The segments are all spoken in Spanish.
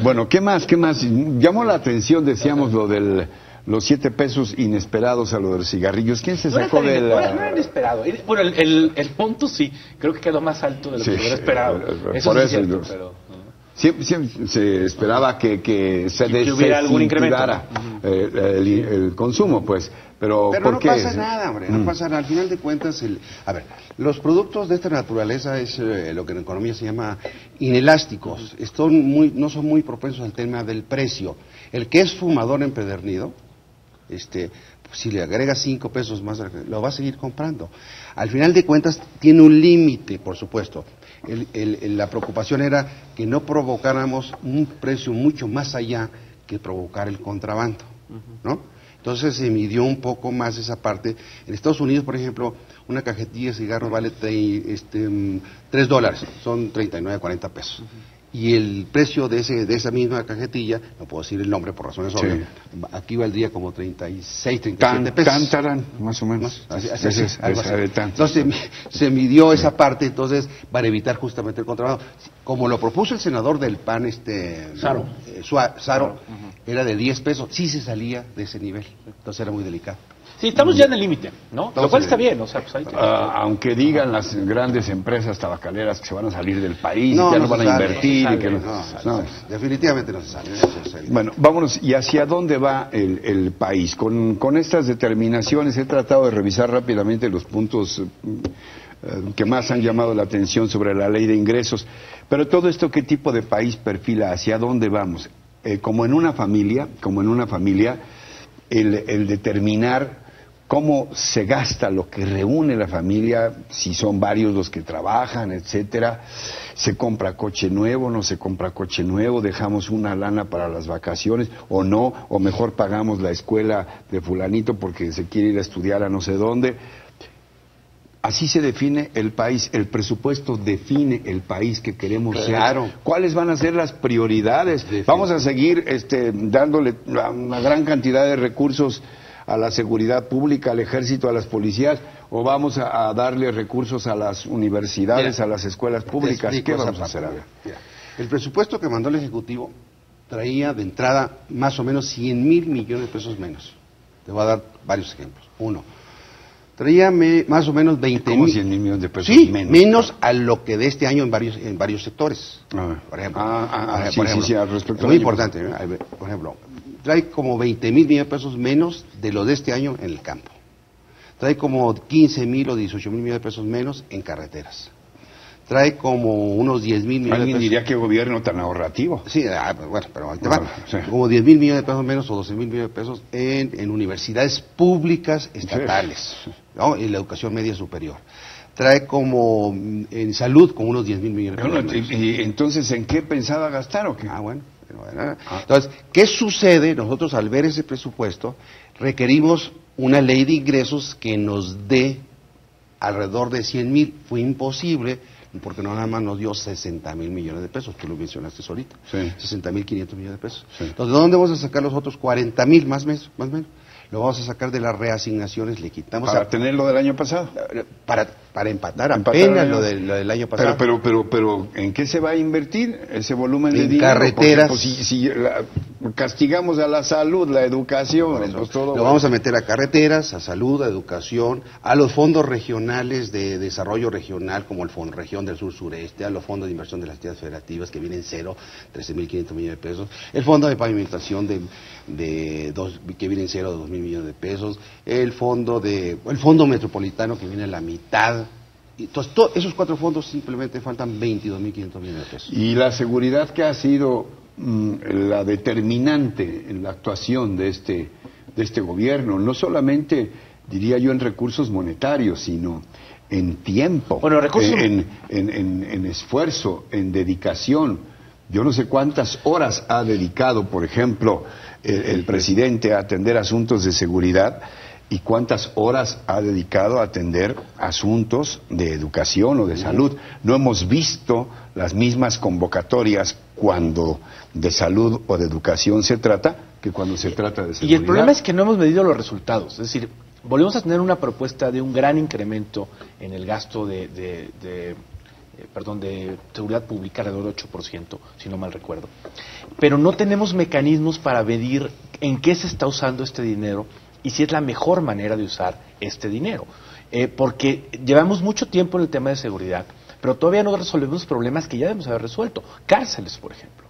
Bueno, ¿qué más? ¿Qué más? Llamó la atención, decíamos, lo del... Los 7 pesos inesperados a lo de los cigarrillos. ¿Quién se sacó de la...? No era inesperado. Bueno, el monto sí, creo que quedó más alto de lo que se hubiera esperado. Eso por sí es eso, cierto, pero... Siempre se esperaba que hubiera algún incremento, el consumo, pues. Pero no ¿por qué? pasa nada, hombre, no pasa nada. Al final de cuentas, a ver, los productos de esta naturaleza es lo que en economía se llama inelásticos. No son muy propensos al tema del precio. El que es fumador empedernido, pues si le agrega 5 pesos más, lo va a seguir comprando. Al final de cuentas, tiene un límite, por supuesto. La preocupación era que no provocáramos un precio mucho más allá que provocar el contrabando, ¿no? Entonces se midió un poco más esa parte. En Estados Unidos, por ejemplo, una cajetilla de cigarros vale $3, son 39, 40 pesos. Y el precio de esa misma cajetilla, no puedo decir el nombre por razones obvias, aquí valdría como 36, 37 pesos. Más o menos. Algo así. Entonces se midió esa parte, entonces, para evitar justamente el contrabando. Como lo propuso el senador del PAN, Saro, era de 10 pesos, sí se salía de ese nivel. Entonces era muy delicado. Sí, estamos ya en el límite, ¿no? Lo cual está bien, o sea, pues aunque digan las grandes empresas tabacaleras que se van a salir del país, que ya no van a invertir, definitivamente no se sale. Bueno, vámonos, ¿y hacia dónde va el país? Con estas determinaciones he tratado de revisar rápidamente los puntos que más han llamado la atención sobre la ley de ingresos, pero todo esto, ¿qué tipo de país perfila? ¿Hacia dónde vamos? Como en una familia, el determinar cómo se gasta lo que reúne la familia, si son varios los que trabajan, etcétera, se compra coche nuevo, no se compra coche nuevo, dejamos una lana para las vacaciones o no, o mejor pagamos la escuela de fulanito porque se quiere ir a estudiar a no sé dónde. Así se define el país, el presupuesto define el país que queremos ser. ¿Cuáles van a ser las prioridades? ¿Vamos a seguir dándole una gran cantidad de recursos a la seguridad pública, al ejército, a las policías, o vamos a darle recursos a las universidades, a las escuelas públicas? ¿Qué vamos a hacer? El presupuesto que mandó el Ejecutivo traía de entrada más o menos 100,000 millones de pesos menos. Te voy a dar varios ejemplos. Uno, traía más o menos 20,000. 100,000 millones de pesos menos a lo que de este año en varios sectores. Por ejemplo, al respecto. Es muy importante. Por ejemplo, trae como 20,000 millones de pesos menos de lo de este año en el campo. Trae como 15,000 o 18,000 millones de pesos menos en carreteras. Trae como unos 10,000 millones de pesos. Alguien diría que gobierno tan ahorrativo. Sí, bueno, pero ahí te va. Como 10,000 millones de pesos menos o 12,000 millones de pesos en universidades públicas estatales, ¿no? En la educación media superior. Trae como en salud como unos 10,000 millones de pesos menos. ¿Y entonces en qué pensaba gastar o qué? Entonces, ¿qué sucede? Nosotros al ver ese presupuesto requerimos una ley de ingresos que nos dé alrededor de 100,000. Fue imposible porque no nada más nos dio 60,000 millones de pesos, tú lo mencionaste solito, 60,500 millones de pesos. Entonces, ¿de dónde vamos a sacar los otros 40,000 más o menos? Lo vamos a sacar de las reasignaciones, le quitamos... Para tener lo del año pasado. Para empatar apenas lo del año pasado. Pero ¿en qué se va a invertir ese volumen de dinero? En carreteras. Porque, pues, si castigamos a la salud, la educación, pues todo... Lo vamos a meter a carreteras, a salud, a educación, a los fondos regionales de desarrollo regional, como el Fondo Región del Sur-Sureste, a los fondos de inversión de las entidades federativas, que vienen 13,500 millones de pesos, el fondo de pavimentación que viene en 2,000 millones de pesos, el fondo metropolitano, que viene a la mitad. Entonces, esos 4 fondos simplemente faltan 22,500 millones de pesos. Y la seguridad, que ha sido la determinante en la actuación de este gobierno, no solamente, diría yo, en recursos monetarios, sino en tiempo, en esfuerzo, en dedicación. Yo no sé cuántas horas ha dedicado, por ejemplo, el presidente a atender asuntos de seguridad y cuántas horas ha dedicado a atender asuntos de educación o de salud. No hemos visto las mismas convocatorias cuando de salud o de educación se trata que cuando se trata de seguridad. Y el problema es que no hemos medido los resultados. Es decir, volvemos a tener una propuesta de un gran incremento en el gasto de de seguridad pública, alrededor del 8%, si no mal recuerdo. Pero no tenemos mecanismos para medir en qué se está usando este dinero y si es la mejor manera de usar este dinero. Porque llevamos mucho tiempo en el tema de seguridad, pero todavía no resolvemos problemas que ya debemos haber resuelto. Cárceles, por ejemplo.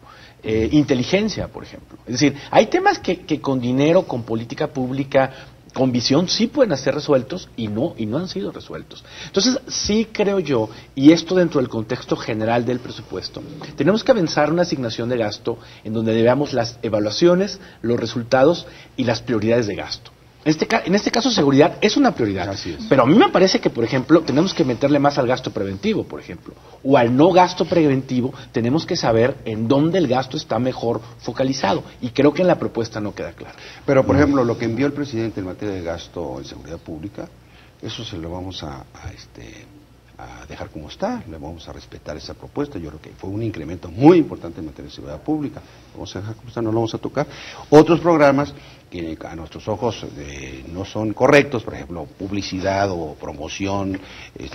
Inteligencia, por ejemplo. Es decir, hay temas que con dinero, con política pública, con visión, sí pueden ser resueltos y no han sido resueltos. Entonces, sí creo yo, y esto dentro del contexto general del presupuesto, tenemos que avanzar una asignación de gasto en donde veamos las evaluaciones, los resultados y las prioridades de gasto. En este caso, seguridad es una prioridad. Pero a mí me parece que, por ejemplo, tenemos que meterle más al gasto preventivo, por ejemplo. O al no gasto preventivo, tenemos que saber en dónde el gasto está mejor focalizado. Y creo que en la propuesta no queda claro. Pero, por ejemplo, lo que envió el presidente en materia de gasto en seguridad pública, eso se lo vamos a dejar como está, le vamos a respetar esa propuesta. Yo creo que fue un incremento muy importante en materia de seguridad pública. Vamos a dejar como está, no lo vamos a tocar. Otros programas que a nuestros ojos no son correctos, por ejemplo, publicidad o promoción,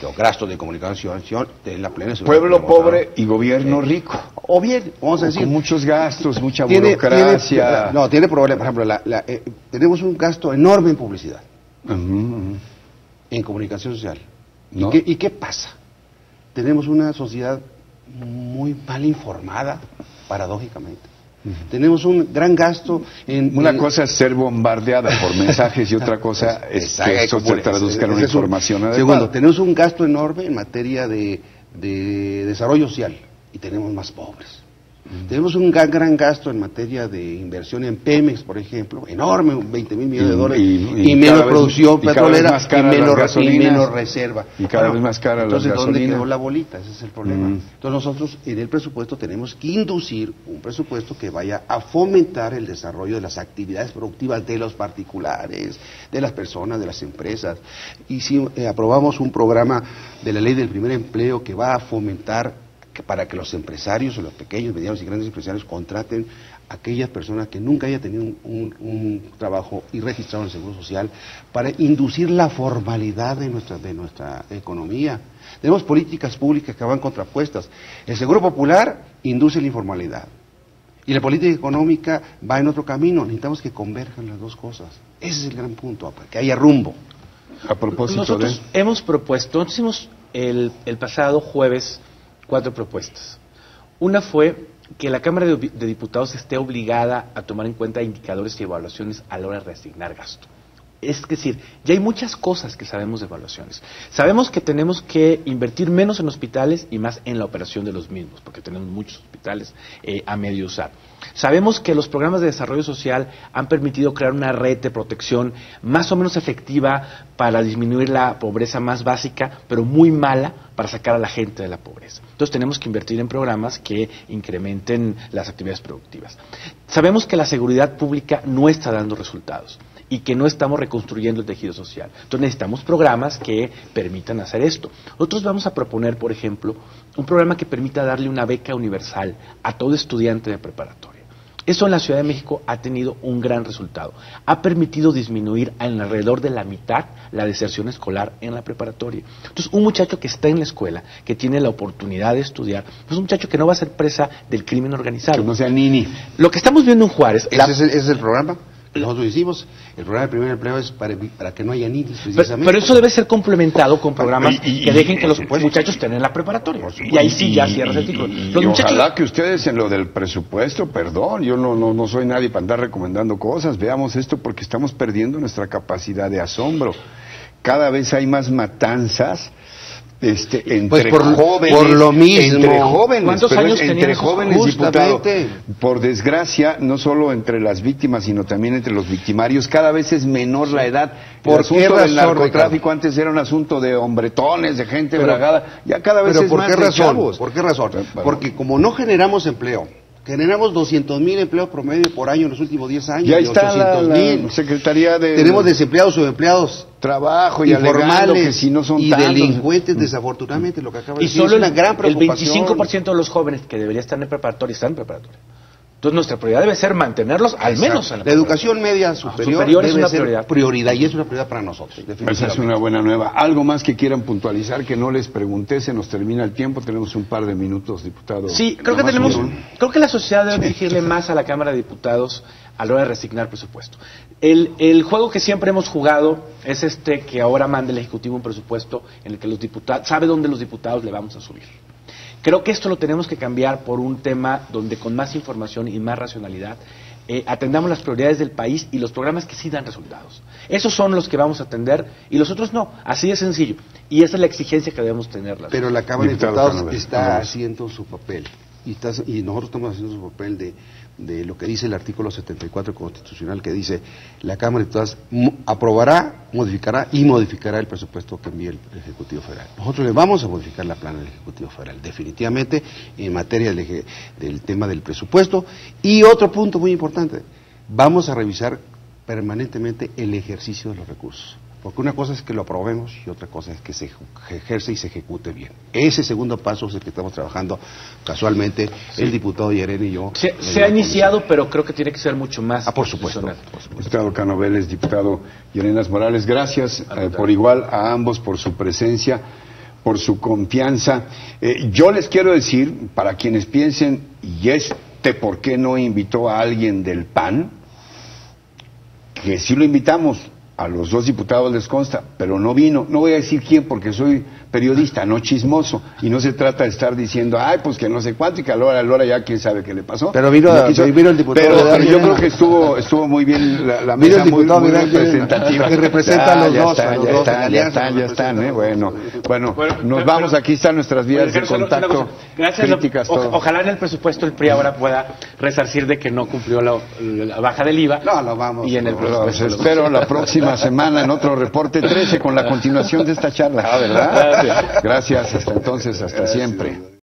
o gastos de comunicación, de la plena seguridad. Pueblo pobre y gobierno rico. O bien, vamos a decir, con muchos gastos, mucha burocracia. Tiene problemas. Por ejemplo, tenemos un gasto enorme en publicidad, en comunicación social. ¿No? ¿Y qué pasa? Tenemos una sociedad muy mal informada, paradójicamente. Tenemos un gran gasto en... Una cosa es ser bombardeada por mensajes y otra cosa es que eso se traduzca en una información adecuada. Segundo, tenemos un gasto enorme en materia de desarrollo social y tenemos más pobres. Tenemos un gran gasto en materia de inversión en Pemex, por ejemplo, enorme, 20,000 millones de dólares, y menos producción petrolera y menos reserva. Y cada vez más cara las gasolinas. Entonces, ¿dónde quedó la bolita? Ese es el problema. Entonces, nosotros en el presupuesto tenemos que inducir un presupuesto que vaya a fomentar el desarrollo de las actividades productivas de los particulares, de las personas, de las empresas. Y si aprobamos un programa de la Ley del Primer Empleo que va a fomentar para que los empresarios, o los pequeños, medianos y grandes empresarios contraten a aquellas personas que nunca hayan tenido un trabajo y registrado en el Seguro Social, para inducir la formalidad de nuestra economía. Tenemos políticas públicas que van contrapuestas. El Seguro Popular induce la informalidad y la política económica va en otro camino. Necesitamos que converjan las dos cosas. Ese es el gran punto, para que haya rumbo. A propósito nosotros hemos propuesto, hicimos el pasado jueves 4 propuestas. Una fue que la Cámara de Diputados esté obligada a tomar en cuenta indicadores y evaluaciones a la hora de reasignar gasto. Es decir, ya hay muchas cosas que sabemos de evaluaciones. Sabemos que tenemos que invertir menos en hospitales y más en la operación de los mismos, porque tenemos muchos hospitales a medio usar. Sabemos que los programas de desarrollo social han permitido crear una red de protección más o menos efectiva para disminuir la pobreza más básica, pero muy mala para sacar a la gente de la pobreza. Entonces tenemos que invertir en programas que incrementen las actividades productivas. Sabemos que la seguridad pública no está dando resultados y que no estamos reconstruyendo el tejido social. Entonces necesitamos programas que permitan hacer esto. Nosotros vamos a proponer, por ejemplo, un programa que permita darle una beca universal a todo estudiante de preparatoria. Eso en la Ciudad de México ha tenido un gran resultado. Ha permitido disminuir en alrededor de la mitad la deserción escolar en la preparatoria. Entonces, un muchacho que está en la escuela, que tiene la oportunidad de estudiar, es un muchacho que no va a ser presa del crimen organizado. Que no sea nini. Lo que estamos viendo en Juárez... ¿Ese es el programa? Nosotros hicimos, el programa de primer empleo es para que no haya ninis, precisamente. Pero eso debe ser complementado con programas que dejen que los muchachos tengan la preparatoria. Y ahí sí ya cierras el ciclo. Ojalá que ustedes en lo del presupuesto, perdón, yo no soy nadie para andar recomendando cosas, veamos esto porque estamos perdiendo nuestra capacidad de asombro. Cada vez hay más matanzas. Entre jóvenes, por lo mismo. Entre jóvenes, ¿cuántos años entre jóvenes diputados, justamente? Por desgracia, no solo entre las víctimas, sino también entre los victimarios, cada vez es menor la edad. ¿Por qué razón, del narcotráfico antes era un asunto de hombretones, de gente bragada, ya cada vez es ¿por más qué razón? chavos. ¿Por qué razón? Porque como no generamos empleo, generamos 200,000 empleos promedio por año en los últimos 10 años. Ya está la Secretaría de... Tenemos desempleados o empleados trabajo y alegando que si no son y tantos, delincuentes, desafortunadamente, lo que acaba de decir es una gran preocupación. El 25% de los jóvenes que deberían estar en preparatoria están en preparatoria. Entonces nuestra prioridad debe ser mantenerlos al menos en la educación media superior es debe una ser prioridad y es una prioridad para nosotros. Esa es una buena nueva. ¿Algo más que quieran puntualizar que no les pregunté? Se nos termina el tiempo, tenemos un par de minutos, diputado. Sí, creo que la sociedad debe exigirle más a la Cámara de Diputados a la hora de resignar presupuesto. El juego que siempre hemos jugado es que ahora manda el Ejecutivo un presupuesto en el que los diputados, sabe dónde los diputados le vamos a subir. Creo que esto lo tenemos que cambiar por un tema donde con más información y más racionalidad atendamos las prioridades del país y los programas que sí dan resultados. Esos son los que vamos a atender y los otros no. Así de sencillo. Y esa es la exigencia que debemos tener. Pero la Cámara de Diputados está haciendo su papel y nosotros estamos haciendo su papel de lo que dice el artículo 74 constitucional, que dice la Cámara de Diputados aprobará, modificará y modificará el presupuesto que envíe el Ejecutivo Federal. Nosotros le vamos a modificar la plana del Ejecutivo Federal, definitivamente, en materia del tema del presupuesto. Y otro punto muy importante, vamos a revisar permanentemente el ejercicio de los recursos. Porque una cosa es que lo aprobemos y otra cosa es que se ejerce y se ejecute bien. Ese segundo paso es el que estamos trabajando casualmente, el diputado Llerena y yo. Se ha iniciado, pero creo que tiene que ser mucho más. Por supuesto. Diputado Cano Vélez, diputado Llerenas Morales, gracias por igual a ambos por su presencia, por su confianza. Yo les quiero decir, para quienes piensen, ¿y por qué no invitó a alguien del PAN? Que sí lo invitamos. A los dos diputados les consta, pero no vino. No voy a decir quién porque soy periodista, no chismoso. Y no se trata de estar diciendo, ay, pues que no sé cuánto y que a Lora ya quién sabe qué le pasó. Pero vino el diputado. Pero yo creo que estuvo muy bien la mesa, muy representativa. Que representa a los dos. Ya están. Bueno, nos vamos. Aquí están nuestras vías de contacto. Gracias. Críticas, ojalá en el presupuesto el PRI ahora pueda resarcir de que no cumplió la baja del IVA. No, lo vamos. Y en el presupuesto. Espero la próxima semana en otro Reporte 13 con la continuación de esta charla. ¿Verdad? Gracias, hasta entonces, hasta siempre.